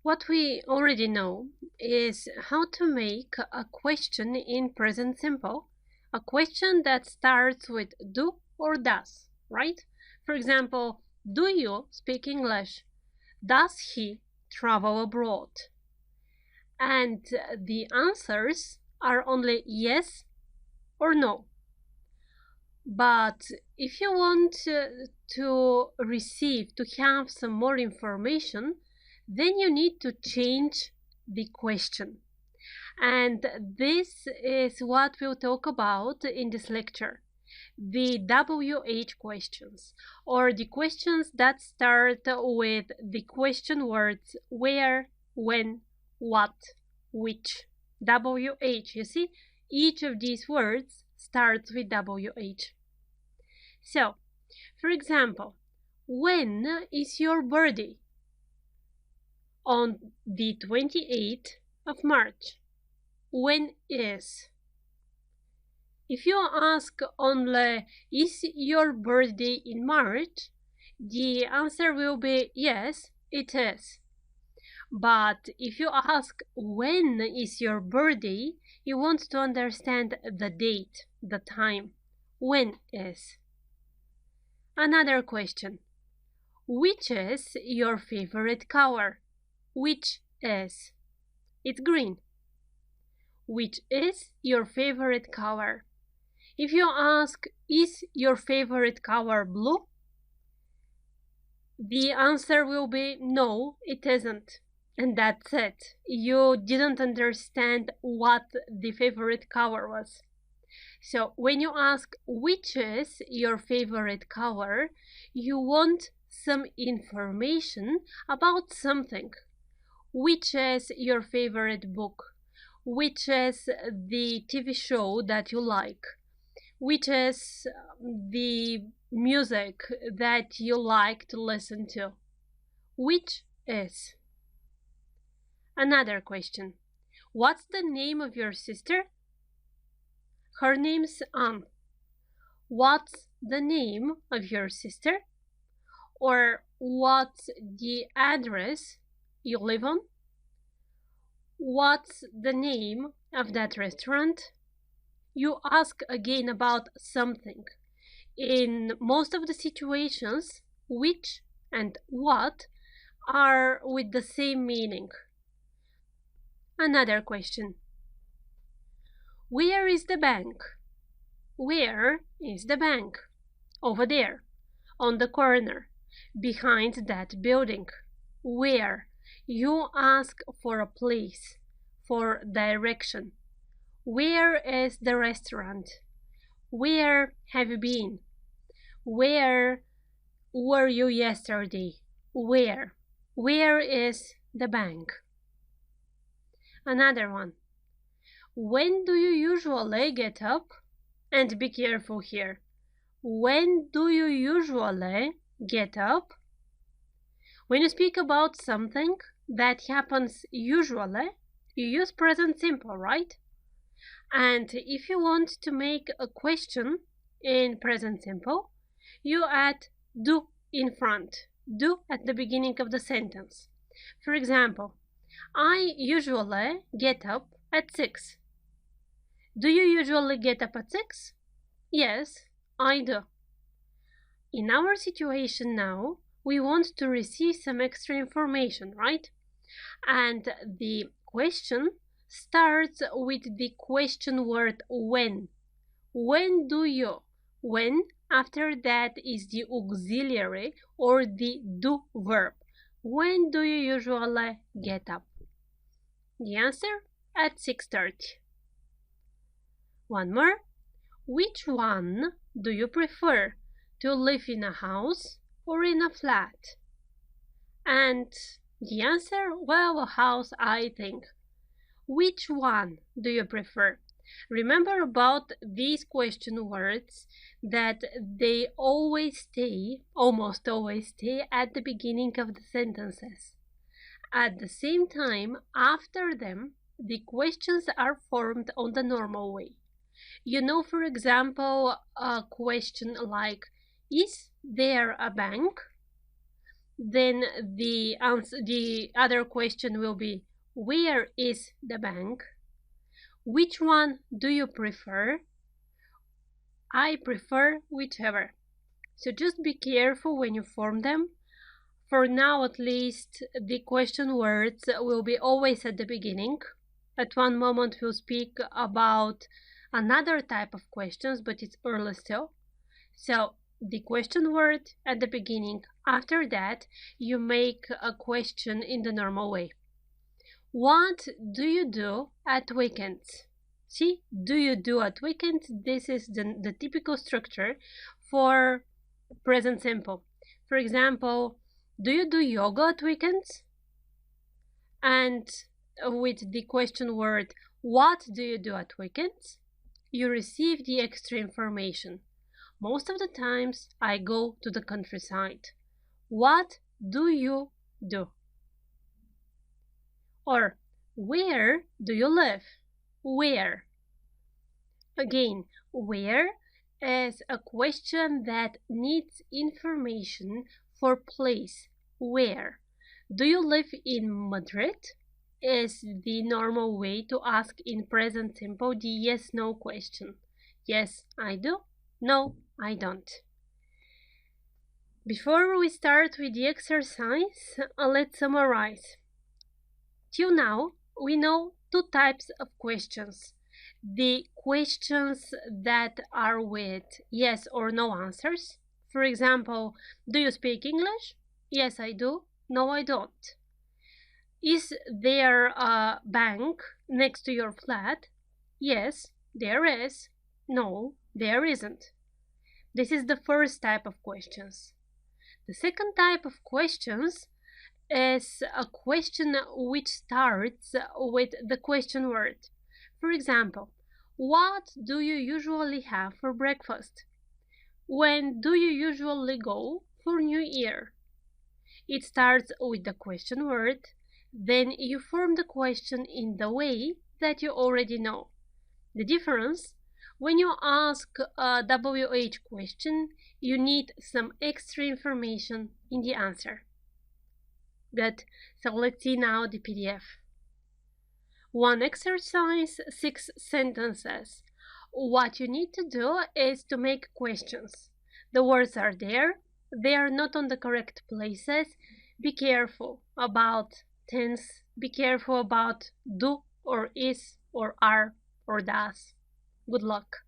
What we already know is how to make a question in present simple, a question that starts with do or does, right? For example, do you speak English? Does he travel abroad? And the answers are only yes or no. But if you want to have some more information, then you need to change the question. And this is what we'll talk about in this lecture. The WH questions, or the questions that start with the question words where, when, what, which. WH, you see, each of these words starts with WH. So, for example, when is your birthday? On the 28th of March. When is? If you ask only, is your birthday in March? The answer will be yes, it is. But if you ask, when is your birthday? You want to understand the date, the time. When is? Another question. Which is your favorite color? Which is? It's green. Which is your favorite color? If you ask, is your favorite color blue? The answer will be no, it isn't. And that's it. You didn't understand what the favorite color was. So when you ask which is your favorite color, you want some information about something. Which is your favorite book? Which is the TV show that you like? Which is the music that you like to listen to? Which is? Another question. What's the name of your sister? Her name's Anne. What's the name of your sister? Or what's the address you live on? What's the name of that restaurant? You ask again about something. In most of the situations, which and what are with the same meaning. Another question. Where is the bank? Where is the bank? Over there, on the corner, behind that building. Where? You ask for a place, for direction. Where is the restaurant? Where have you been? Where were you yesterday? Where? Where is the bank? Another one. When do you usually get up? And be careful here. When do you usually get up? When you speak about something that happens usually, you use present simple, right? And if you want to make a question in present simple, you add do in front, do at the beginning of the sentence. For example, I usually get up at 6. Do you usually get up at 6? Yes, I do. In our situation now, we want to receive some extra information, right? And the question starts with the question word when. When do you? When, after that is the auxiliary or the do verb. When do you usually get up? The answer, at 6:30. One more. Which one do you prefer, to live in a house or in a flat? And the answer, well, a house, I think. Which one do you prefer? Remember about these question words that they almost always stay at the beginning of the sentences. At the same time, after them, the questions are formed on the normal way. You know, for example, a question like, is there a bank? then the other question will be, where is the bank? Which one do you prefer? I prefer whichever. So just be careful when you form them. For now, at least, the question words will be always at the beginning. At one moment, we'll speak about another type of questions, but it's early still. So the question word at the beginning. After that, you make a question in the normal way. What do you do at weekends? See, do you do at weekends? This is the typical structure for present simple. For example, do you do yoga at weekends? And with the question word, what do you do at weekends? You receive the extra information. Most of the times I go to the countryside. What do you do? Or where do you live? Where? Again, where is a question that needs information for place. Where? Do you live in Madrid? Is the normal way to ask in present simple the yes/no question. Yes, I do. No, I don't. Before we start with the exercise, let's summarize. Till now, we know two types of questions. The questions that are with yes or no answers. For example, do you speak English? Yes, I do. No, I don't. Is there a bank next to your flat? Yes, there is. No, there isn't. This is the first type of questions. The second type of questions is a question which starts with the question word. For example, what do you usually have for breakfast? When do you usually go for New Year? It starts with the question word, then you form the question in the way that you already know. The difference, when you ask a WH question, you need some extra information in the answer. Good. So let's see now the PDF. One exercise, 6 sentences. What you need to do is to make questions. The words are there. They are not on the correct places. Be careful about tense. Be careful about do or is or are or does. Good luck.